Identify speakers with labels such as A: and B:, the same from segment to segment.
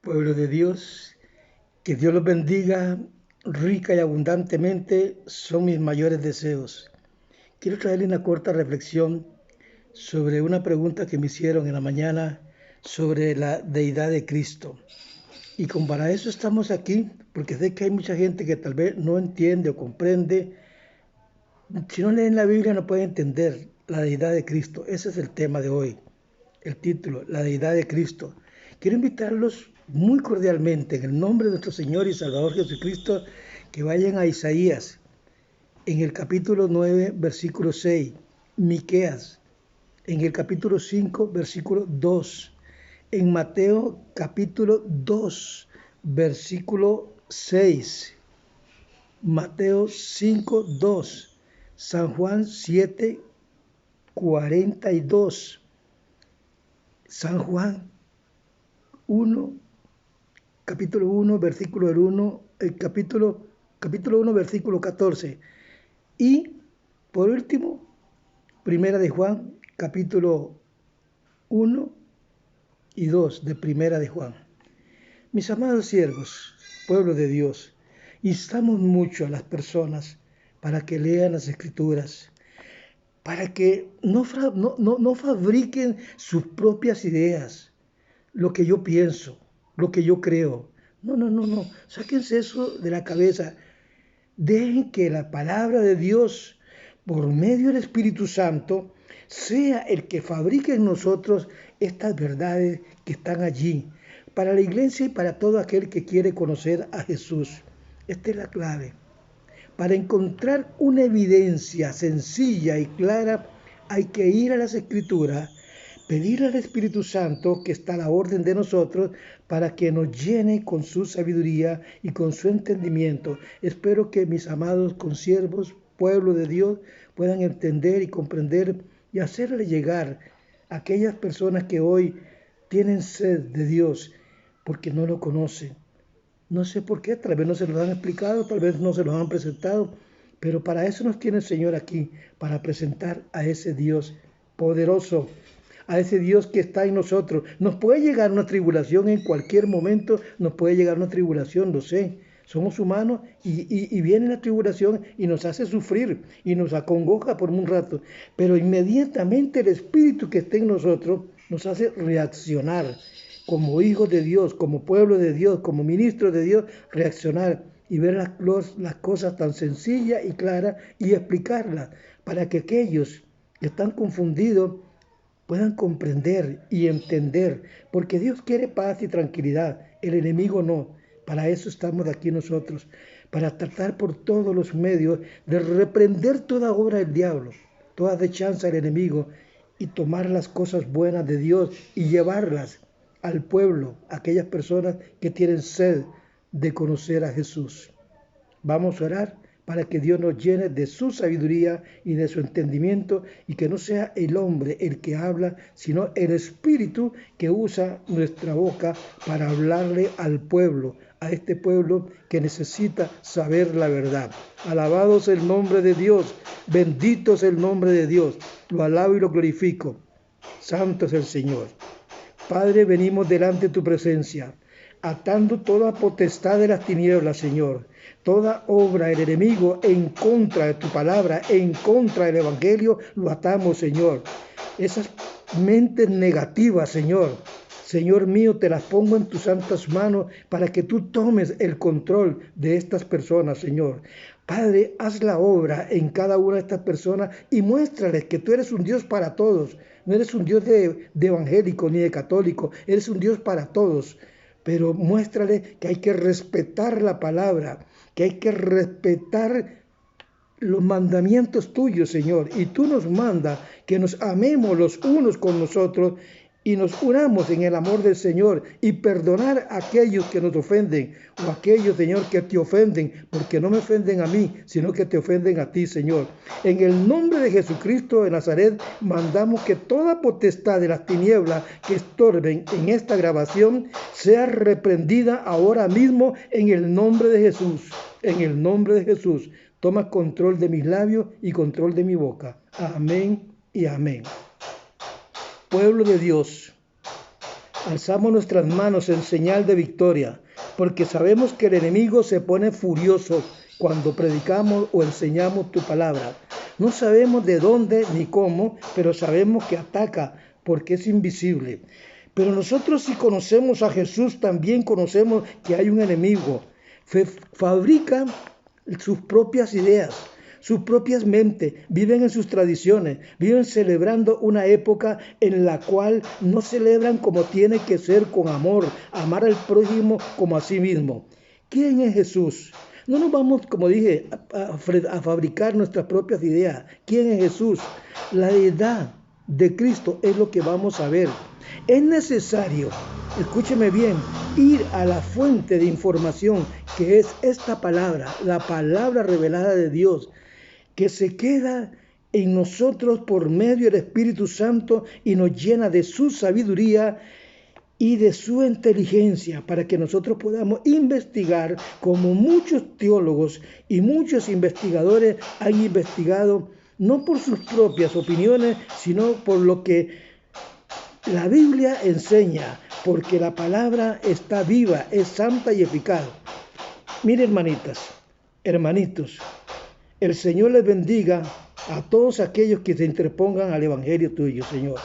A: Pueblo de Dios, que Dios los bendiga rica y abundantemente son mis mayores deseos. Quiero traerle una corta reflexión sobre una pregunta que me hicieron en la mañana sobre la deidad de Cristo. Y para eso estamos aquí, porque sé que hay mucha gente que tal vez no entiende o comprende. Si no leen la Biblia no pueden entender la deidad de Cristo. Ese es el tema de hoy, el título, la deidad de Cristo. Quiero invitarlos muy cordialmente, en el nombre de nuestro Señor y Salvador Jesucristo, que vayan a Isaías, en el capítulo 9, versículo 6, Miqueas, en el capítulo 5, versículo 2, en Mateo capítulo 2, versículo 6, Mateo 5, 2, San Juan 7, 42, San Juan 1, capítulo 1, versículo 1, el capítulo 1, versículo 14. Y, por último, Primera de Juan, capítulo 1 y 2 de Primera de Juan. Mis amados siervos, pueblo de Dios, instamos mucho a las personas para que lean las Escrituras, para que no fabriquen sus propias ideas, lo que yo pienso, lo que yo creo. No. Sáquense eso de la cabeza. Dejen que la palabra de Dios, por medio del Espíritu Santo, sea el que fabrique en nosotros estas verdades que están allí, para la iglesia y para todo aquel que quiere conocer a Jesús. Esta es la clave. Para encontrar una evidencia sencilla y clara, hay que ir a las Escrituras, pedir al Espíritu Santo que está a la orden de nosotros para que nos llene con su sabiduría y con su entendimiento. Espero que mis amados consiervos, pueblo de Dios, puedan entender y comprender y hacerle llegar a aquellas personas que hoy tienen sed de Dios porque no lo conocen. No sé por qué, tal vez no se los han explicado, tal vez no se los han presentado, pero para eso nos tiene el Señor aquí, para presentar a ese Dios poderoso, a ese Dios que está en nosotros. Nos puede llegar una tribulación en cualquier momento, nos puede llegar una tribulación, lo sé. Somos humanos y viene la tribulación y nos hace sufrir y nos acongoja por un rato, pero inmediatamente el Espíritu que está en nosotros nos hace reaccionar como hijos de Dios, como pueblo de Dios, como ministros de Dios, reaccionar y ver las cosas tan sencillas y claras y explicarlas para que aquellos que están confundidos puedan comprender y entender, porque Dios quiere paz y tranquilidad, el enemigo no. Para eso estamos aquí nosotros, para tratar por todos los medios de reprender toda obra del diablo, toda acechanza del enemigo y tomar las cosas buenas de Dios y llevarlas al pueblo, a aquellas personas que tienen sed de conocer a Jesús. Vamos a orar para que Dios nos llene de su sabiduría y de su entendimiento y que no sea el hombre el que habla, sino el Espíritu que usa nuestra boca para hablarle al pueblo, a este pueblo que necesita saber la verdad. Alabado sea el nombre de Dios, bendito sea el nombre de Dios, lo alabo y lo glorifico. Santo es el Señor. Padre, venimos delante de tu presencia, atando toda potestad de las tinieblas, Señor, toda obra del enemigo en contra de tu palabra, en contra del Evangelio, lo atamos, Señor. Esas mentes negativas, Señor mío, te las pongo en tus santas manos para que tú tomes el control de estas personas, Señor. Padre, haz la obra en cada una de estas personas y muéstrales que tú eres un Dios para todos. No eres un Dios de evangélico ni de católico, eres un Dios para todos. Pero muéstrale que hay que respetar la palabra, que hay que respetar los mandamientos tuyos, Señor. Y tú nos mandas que nos amemos los unos con nosotros y nos unamos en el amor del Señor y perdonar a aquellos que nos ofenden o aquellos, Señor, que te ofenden, porque no me ofenden a mí, sino que te ofenden a ti, Señor. En el nombre de Jesucristo de Nazaret, mandamos que toda potestad de las tinieblas que estorben en esta grabación sea reprendida ahora mismo en el nombre de Jesús. En el nombre de Jesús. Toma control de mis labios y control de mi boca. Amén y amén. Pueblo de Dios, Alzamos nuestras manos en señal de victoria, porque sabemos que el enemigo se pone furioso cuando predicamos o enseñamos tu palabra. No sabemos de dónde ni cómo, pero sabemos que ataca porque es invisible. Pero nosotros, si conocemos a Jesús, también conocemos que hay un enemigo. Fabrica sus propias ideas, sus propias mentes, viven en sus tradiciones, viven celebrando una época en la cual no celebran como tiene que ser, con amor, amar al prójimo como a sí mismo. ¿Quién es Jesús? No nos vamos, como dije, a fabricar nuestras propias ideas. ¿Quién es Jesús? La deidad de Cristo es lo que vamos a ver. Es necesario, escúcheme bien, ir a la fuente de información que es esta palabra, la palabra revelada de Dios, que se queda en nosotros por medio del Espíritu Santo y nos llena de su sabiduría y de su inteligencia, para que nosotros podamos investigar como muchos teólogos y muchos investigadores han investigado, no por sus propias opiniones, sino por lo que la Biblia enseña, porque la palabra está viva, es santa y eficaz. Mire, hermanitas, hermanitos, el Señor les bendiga a todos aquellos que se interpongan al Evangelio tuyo, Señor.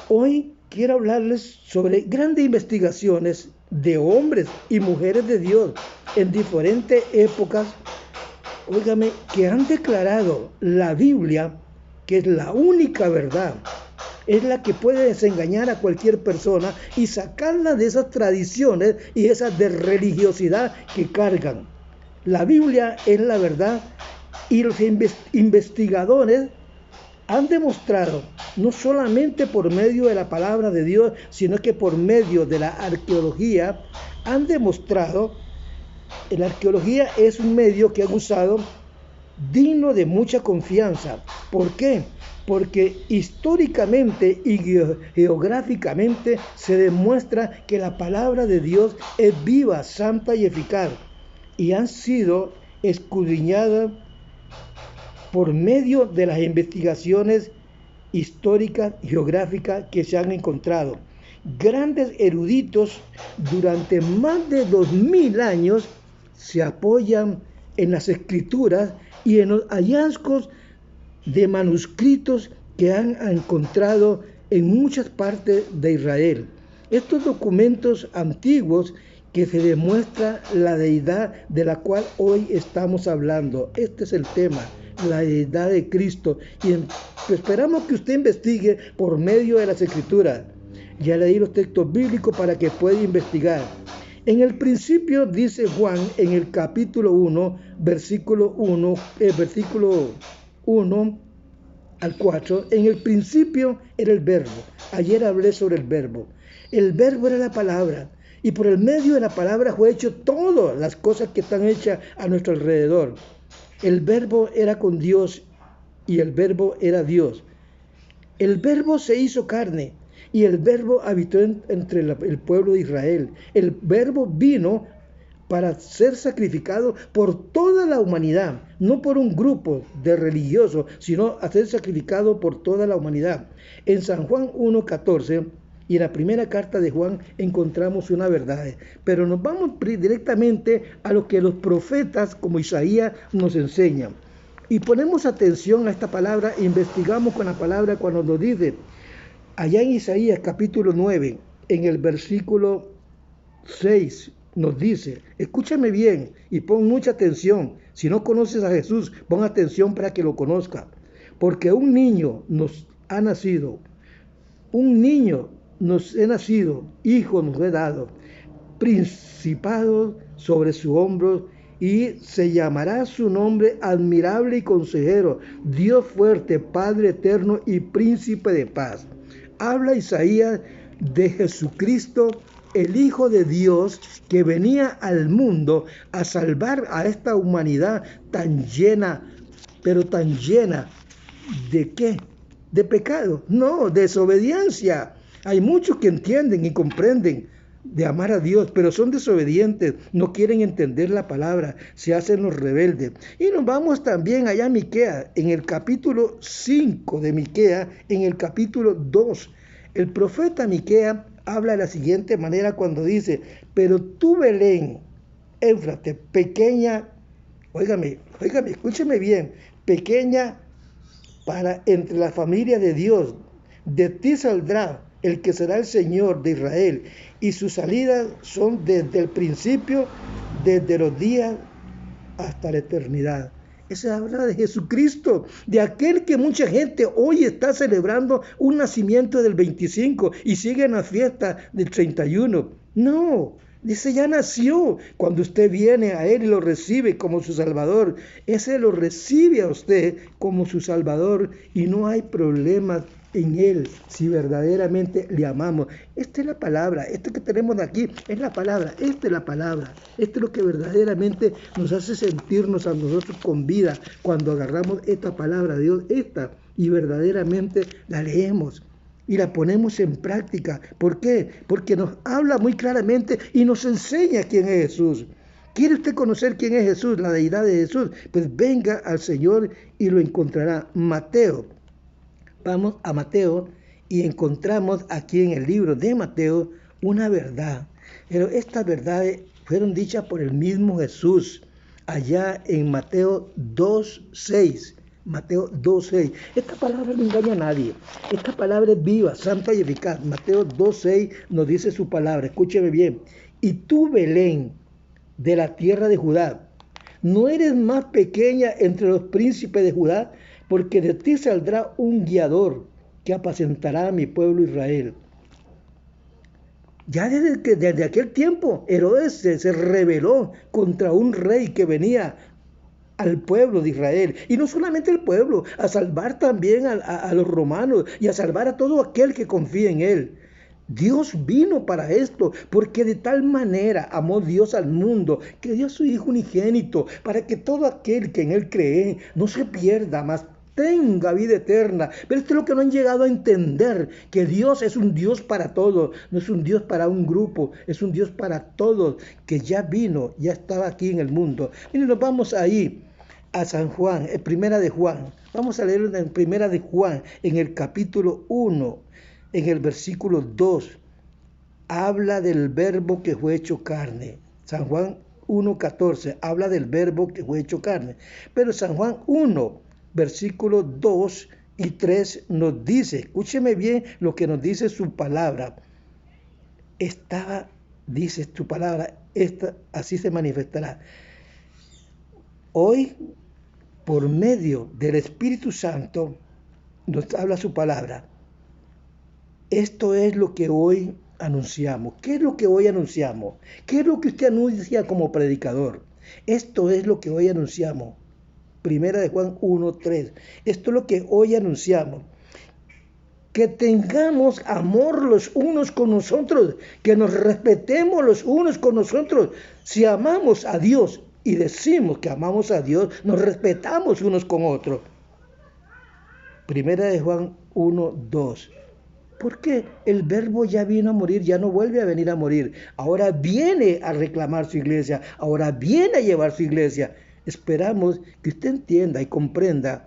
A: Hoy quiero hablarles sobre grandes investigaciones de hombres y mujeres de Dios en diferentes épocas, óigame, que han declarado la Biblia, que es la única verdad, es la que puede desengañar a cualquier persona y sacarla de esas tradiciones y esa de religiosidad que cargan. La Biblia es la verdad y los investigadores han demostrado, no solamente por medio de la palabra de Dios, sino que por medio de la arqueología, han demostrado, la arqueología es un medio que han usado digno de mucha confianza. ¿Por qué? Porque históricamente y geográficamente se demuestra que la palabra de Dios es viva, santa y eficaz, y han sido escudriñadas por medio de las investigaciones históricas y geográficas que se han encontrado. Grandes eruditos durante más de 2000 años se apoyan en las escrituras y en los hallazgos de manuscritos que han encontrado en muchas partes de Israel. Estos documentos antiguos que se demuestra la deidad de la cual hoy estamos hablando. Este es el tema, la deidad de Cristo. Y esperamos que usted investigue por medio de las Escrituras. Ya leí los textos bíblicos para que pueda investigar. En el principio, dice Juan, en el capítulo 1, versículo 1 al 4, en el principio era el verbo. Ayer hablé sobre el verbo. El verbo era la palabra. Y por el medio de la palabra fue hecho todas las cosas que están hechas a nuestro alrededor. El verbo era con Dios y el verbo era Dios. El verbo se hizo carne y el verbo habitó entre el pueblo de Israel. El verbo vino para ser sacrificado por toda la humanidad, no por un grupo de religiosos, sino a ser sacrificado por toda la humanidad. En San Juan 1:14 y en la primera carta de Juan encontramos una verdad, pero nos vamos directamente a lo que los profetas como Isaías nos enseñan. Y ponemos atención a esta palabra, investigamos con la palabra cuando nos dice, allá en Isaías capítulo 9, en el versículo 6, nos dice, escúchame bien y pon mucha atención. Si no conoces a Jesús, pon atención para que lo conozca. Porque un niño nos ha nacido, un niño nos ha nacido, hijo nos ha dado, principado sobre su hombro, y se llamará su nombre admirable y consejero, Dios fuerte, Padre eterno y príncipe de paz. Habla Isaías de Jesucristo, el Hijo de Dios, que venía al mundo a salvar a esta humanidad tan llena, pero tan llena ¿de qué? ¿De pecado? No, de desobediencia. Hay muchos que entienden y comprenden de amar a Dios, pero son desobedientes, no quieren entender la palabra, se hacen los rebeldes. Y nos vamos también allá a Miqueas, en el capítulo 5 de Miqueas, en el capítulo 2. El profeta Miqueas habla de la siguiente manera cuando dice, pero tú Belén, Éufrates, pequeña, óigame, escúcheme bien, pequeña para entre la familia de Dios, de ti saldrá el que será el Señor de Israel, y sus salidas son desde el principio, desde los días hasta la eternidad. Esa habla de Jesucristo, de aquel que mucha gente hoy está celebrando un nacimiento del 25 y sigue en la fiesta del 31. No, dice, ya nació. Cuando usted viene a Él y lo recibe como su Salvador, ese lo recibe a usted como su Salvador y no hay problemas en Él si verdaderamente le amamos. Esta es la palabra, esto que tenemos de aquí es la palabra, esta es la palabra. Esto es lo que verdaderamente nos hace sentirnos a nosotros con vida cuando agarramos esta palabra de Dios, esta, y verdaderamente la leemos y la ponemos en práctica. ¿Por qué? Porque nos habla muy claramente y nos enseña quién es Jesús. ¿Quiere usted conocer quién es Jesús, la deidad de Jesús? Pues venga al Señor y lo encontrará. Mateo. Vamos a Mateo y encontramos aquí en el libro de Mateo una verdad. Pero estas verdades fueron dichas por el mismo Jesús allá en Mateo 2:6. Mateo 2:6. Esta palabra no engaña a nadie. Esta palabra es viva, santa y eficaz. Mateo 2:6 nos dice su palabra. Escúcheme bien. Y tú, Belén, de la tierra de Judá, no eres más pequeña entre los príncipes de Judá, porque de ti saldrá un guiador que apacentará a mi pueblo Israel. Ya desde aquel tiempo, Herodes se rebeló contra un rey que venía al pueblo de Israel. Y no solamente al pueblo, a salvar también a los romanos y a salvar a todo aquel que confía en él. Dios vino para esto, porque de tal manera amó Dios al mundo, que dio a su Hijo unigénito, para que todo aquel que en Él cree no se pierda, mas tenga vida eterna. Pero esto es lo que no han llegado a entender, que Dios es un Dios para todos, no es un Dios para un grupo, es un Dios para todos, que ya vino, ya estaba aquí en el mundo. Miren, nos vamos ahí a San Juan, en Primera de Juan. Vamos a leer en Primera de Juan, en el capítulo 1. En el versículo 2, habla del verbo que fue hecho carne. San Juan 1:14, habla del verbo que fue hecho carne. Pero San Juan 1, versículo 2 y 3 nos dice, escúcheme bien lo que nos dice su palabra. Dice su palabra, así se manifestará. Hoy, por medio del Espíritu Santo, nos habla su palabra. Esto es lo que hoy anunciamos. ¿Qué es lo que hoy anunciamos? ¿Qué es lo que usted anuncia como predicador? Esto es lo que hoy anunciamos. Primera de Juan 1:3. Esto es lo que hoy anunciamos. Que tengamos amor los unos con nosotros, que nos respetemos los unos con nosotros. Si amamos a Dios y decimos que amamos a Dios, nos respetamos unos con otros. Primera de Juan 1:2. Porque el verbo ya vino a morir, ya no vuelve a venir a morir. Ahora viene a reclamar su iglesia, ahora viene a llevar su iglesia. Esperamos que usted entienda y comprenda.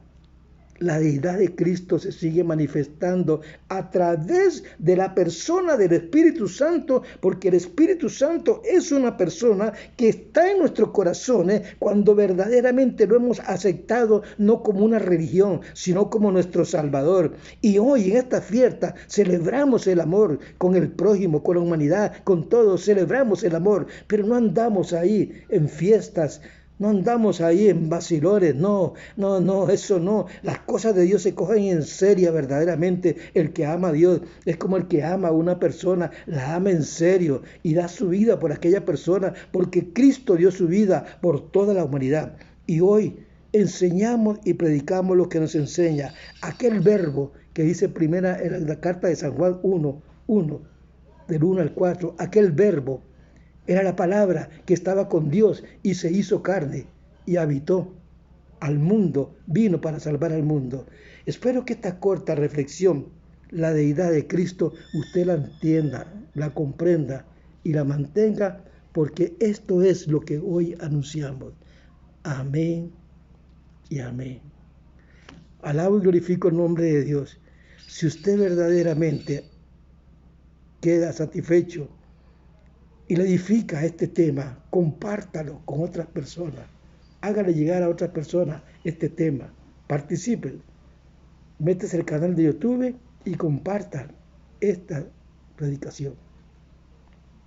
A: La deidad de Cristo se sigue manifestando a través de la persona del Espíritu Santo, porque el Espíritu Santo es una persona que está en nuestros corazones cuando verdaderamente lo hemos aceptado no como una religión, sino como nuestro Salvador. Y hoy en esta fiesta celebramos el amor con el prójimo, con la humanidad, con todos, celebramos el amor, pero no andamos ahí en fiestas. No andamos ahí en vacilones, no, eso no. Las cosas de Dios se cogen en serio verdaderamente. El que ama a Dios es como el que ama a una persona, la ama en serio y da su vida por aquella persona, porque Cristo dio su vida por toda la humanidad. Y hoy enseñamos y predicamos lo que nos enseña aquel verbo que dice primera en la carta de San Juan 1:1, del 1 al 4, aquel verbo. Era la palabra que estaba con Dios y se hizo carne y habitó al mundo, vino para salvar al mundo. Espero que esta corta reflexión, la deidad de Cristo, usted la entienda, la comprenda y la mantenga, porque esto es lo que hoy anunciamos. Amén y amén. Alabo y glorifico el nombre de Dios. Si usted verdaderamente queda satisfecho y le edifica este tema, compártalo con otras personas. Hágale llegar a otras personas este tema. Participen. Métese al canal de YouTube y compartan esta predicación.